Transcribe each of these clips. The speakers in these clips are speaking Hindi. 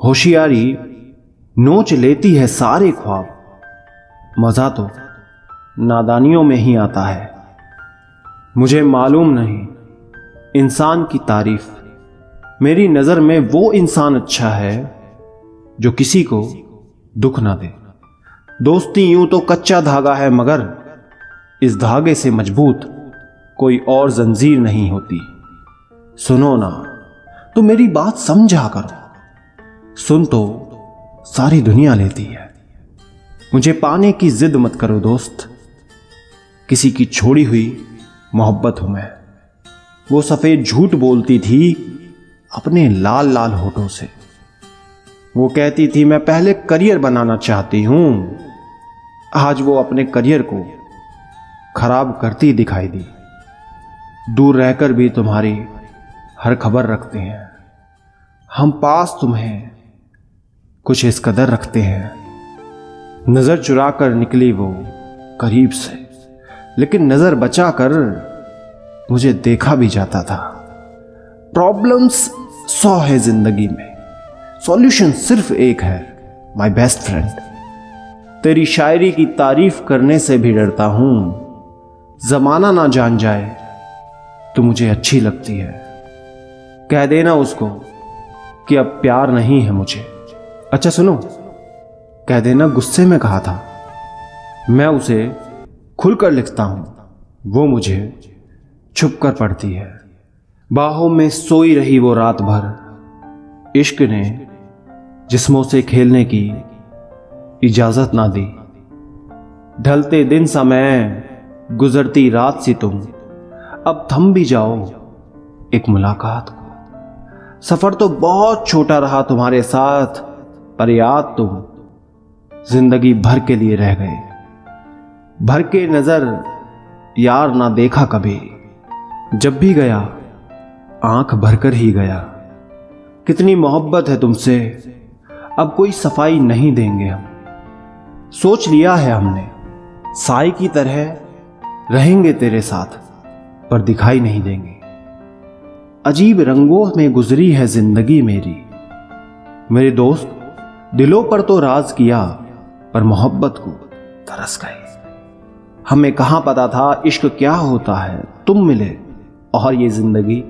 होशियारी नोच लेती है सारे ख्वाब, मज़ा तो नादानियों में ही आता है। मुझे मालूम नहीं इंसान की तारीफ, मेरी नज़र में वो इंसान अच्छा है जो किसी को दुख ना दे। दोस्ती यूं तो कच्चा धागा है, मगर इस धागे से मजबूत कोई और जंजीर नहीं होती। सुनो ना, तो मेरी बात समझा करो। सुन तो सारी दुनिया लेती है। मुझे पाने की जिद मत करो दोस्त, किसी की छोड़ी हुई मोहब्बत हूं मैं। वो सफेद झूठ बोलती थी अपने लाल लाल होठों से। वो कहती थी मैं पहले करियर बनाना चाहती हूं। आज वो अपने करियर को खराब करती दिखाई दी। दूर रहकर भी तुम्हारी हर खबर रखते हैं। हम पास तुम्हें कुछ इस कदर रखते हैं। नजर चुरा कर निकली वो करीब से, लेकिन नजर बचा कर मुझे देखा भी जाता था। प्रॉब्लम्स 100 है जिंदगी में, सॉल्यूशन सिर्फ एक है, माय बेस्ट फ्रेंड। तेरी शायरी की तारीफ करने से भी डरता हूं। जमाना ना जान जाए तो मुझे अच्छी लगती है। कह देना उसको कि अब प्यार नहीं है मुझे। अच्छा सुनो, कह देना गुस्से में कहा था। मैं उसे खुलकर लिखता हूं, वो मुझे छुप कर पढ़ती है। बाहों में सोई रही वो रात भर, इश्क ने जिस्मों से खेलने की इजाजत ना दी। ढलते दिन सा मैं, गुजरती रात सी तुम, अब थम भी जाओ एक मुलाकात को। सफर तो बहुत छोटा रहा तुम्हारे साथ, पर याद तुम जिंदगी भर के लिए रह गए। भर के नजर यार ना देखा कभी, जब भी गया आंख भरकर ही गया। कितनी मोहब्बत है तुमसे, अब कोई सफाई नहीं देंगे हम। सोच लिया है हमने, साई की तरह रहेंगे तेरे साथ, पर दिखाई नहीं देंगे। अजीब रंगों में गुजरी है जिंदगी मेरी। मेरे दोस्त दिलों पर तो राज किया, पर मोहब्बत को तरस गए। हमें कहां पता था इश्क क्या होता है। तुम मिले और ये जिंदगी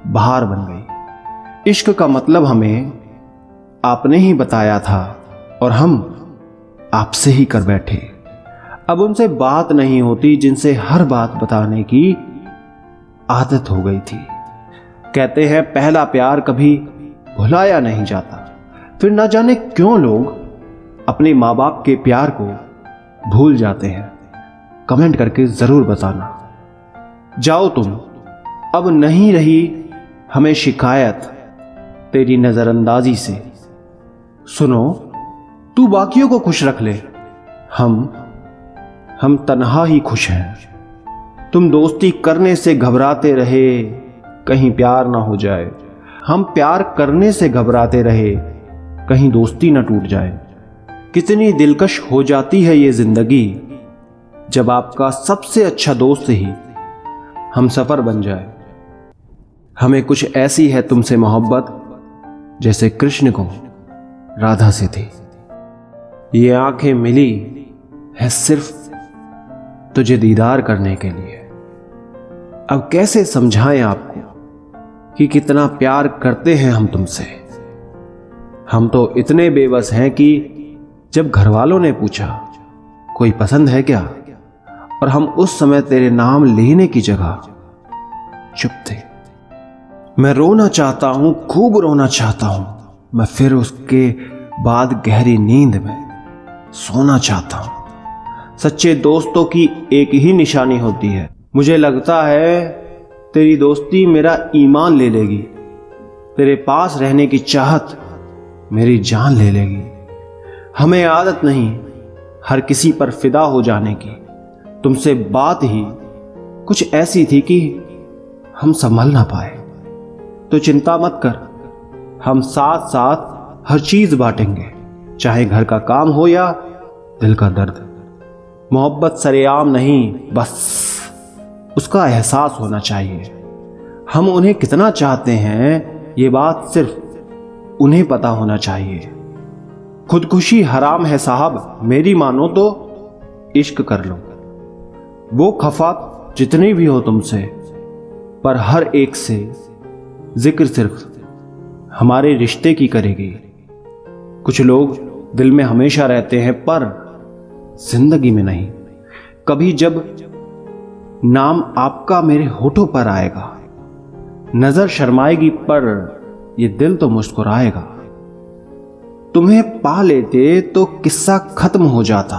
बहार बन गई। इश्क का मतलब हमें आपने ही बताया था, और हम आपसे ही कर बैठे। अब उनसे बात नहीं होती जिनसे हर बात बताने की आदत हो गई थी। कहते हैं पहला प्यार कभी भुलाया नहीं जाता। फिर ना जाने क्यों लोग अपने माँ बाप के प्यार को भूल जाते हैं। कमेंट करके जरूर बताना। जाओ तुम, अब नहीं रही हमें शिकायत तेरी नजरअंदाजी से। सुनो, तू बाकियों को खुश रख ले, हम तन्हा ही खुश हैं। तुम दोस्ती करने से घबराते रहे कहीं प्यार ना हो जाए। हम प्यार करने से घबराते रहे कहीं दोस्ती ना टूट जाए। कितनी दिलकश हो जाती है ये जिंदगी, जब आपका सबसे अच्छा दोस्त ही हम सफर बन जाए। हमें कुछ ऐसी है तुमसे मोहब्बत, जैसे कृष्ण को राधा से थी। ये आंखें मिली है सिर्फ तुझे दीदार करने के लिए। अब कैसे समझाएं आपको कि कितना प्यार करते हैं हम तुमसे। हम तो इतने बेबस हैं कि जब घर वालों ने पूछा कोई पसंद है क्या, और हम उस समय तेरे नाम लेने की जगह चुप थे। मैं रोना चाहता हूं, खूब रोना चाहता हूं, मैं फिर उसके बाद गहरी नींद में सोना चाहता हूं। सच्चे दोस्तों की एक ही निशानी होती है। मुझे लगता है तेरी दोस्ती मेरा ईमान ले लेगी। तेरे पास रहने की चाहत मेरी जान ले लेगी। हमें आदत नहीं हर किसी पर फिदा हो जाने की। तुमसे बात ही कुछ ऐसी थी कि हम संभल ना पाए। तो चिंता मत कर, हम साथ साथ हर चीज बांटेंगे, चाहे घर का काम हो या दिल का दर्द। मोहब्बत सरेआम नहीं, बस उसका एहसास होना चाहिए। हम उन्हें कितना चाहते हैं, ये बात सिर्फ उन्हें पता होना चाहिए। खुदकुशी हराम है साहब, मेरी मानो तो इश्क कर लो। वो खफा जितनी भी हो तुमसे, पर हर एक से जिक्र सिर्फ हमारे रिश्ते की करेगी। कुछ लोग दिल में हमेशा रहते हैं पर जिंदगी में नहीं। कभी जब नाम आपका मेरे होठों पर आएगा, नजर शर्माएगी पर ये दिल तो मुस्कुराएगा। तुम्हें पा लेते तो किस्सा खत्म हो जाता,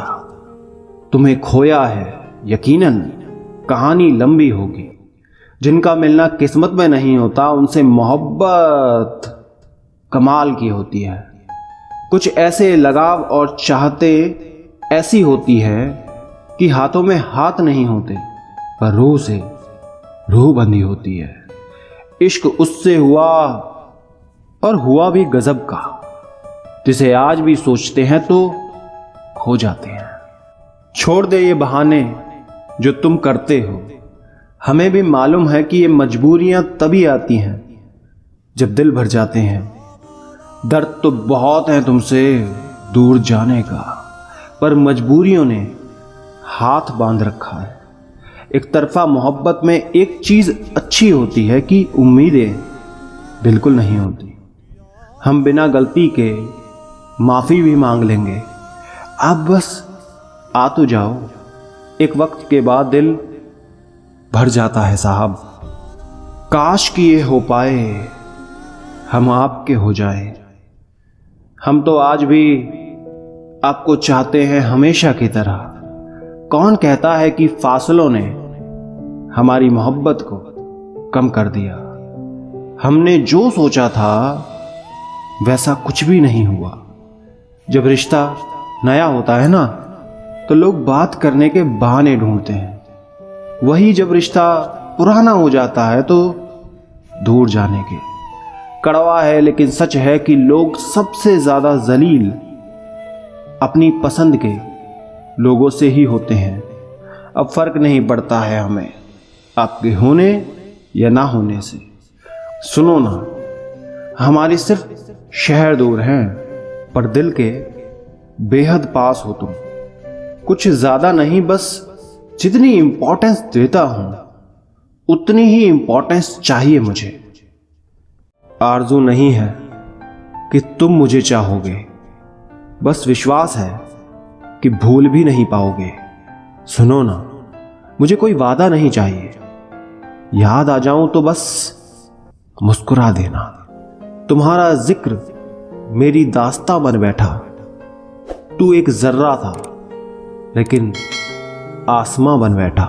तुम्हें खोया है यकीनन कहानी लंबी होगी। जिनका मिलना किस्मत में नहीं होता, उनसे मोहब्बत कमाल की होती है। कुछ ऐसे लगाव और चाहते ऐसी होती है कि हाथों में हाथ नहीं होते, पर रूह से रूह बंधी होती है। इश्क उससे हुआ, और हुआ भी गजब का, जिसे आज भी सोचते हैं तो खो जाते हैं। छोड़ दे ये बहाने जो तुम करते हो, हमें भी मालूम है कि ये मजबूरियां तभी आती हैं जब दिल भर जाते हैं। दर्द तो बहुत है तुमसे दूर जाने का, पर मजबूरियों ने हाथ बांध रखा है। एक तरफा मोहब्बत में एक चीज अच्छी होती है कि उम्मीदें बिल्कुल नहीं होती। हम बिना गलती के माफी भी मांग लेंगे। आप बस आ तो जाओ। एक वक्त के बाद दिल भर जाता है साहब। काश कि ये हो पाए, हम आपके हो जाए। हम तो आज भी आपको चाहते हैं हमेशा की तरह। कौन कहता है कि फासलों ने हमारी मोहब्बत को कम कर दिया। हमने जो सोचा था वैसा कुछ भी नहीं हुआ। जब रिश्ता नया होता है ना, तो लोग बात करने के बहाने ढूंढते हैं। वही जब रिश्ता पुराना हो जाता है तो दूर जाने के। कड़वा है लेकिन सच है कि लोग सबसे ज्यादा जलील अपनी पसंद के लोगों से ही होते हैं। अब फर्क नहीं पड़ता है हमें आपके होने या ना होने से। सुनो ना, हमारी सिर्फ शहर दूर हैं, पर दिल के बेहद पास हो तुम। कुछ ज्यादा नहीं, बस जितनी इंपॉर्टेंस देता हूं उतनी ही इंपॉर्टेंस चाहिए मुझे। आरजू नहीं है कि तुम मुझे चाहोगे, बस विश्वास है कि भूल भी नहीं पाओगे। सुनो ना, मुझे कोई वादा नहीं चाहिए। याद आ जाऊं तो बस मुस्कुरा देना। तुम्हारा जिक्र मेरी दास्तां बन बैठा। तू एक जर्रा था लेकिन आसमां बन बैठा।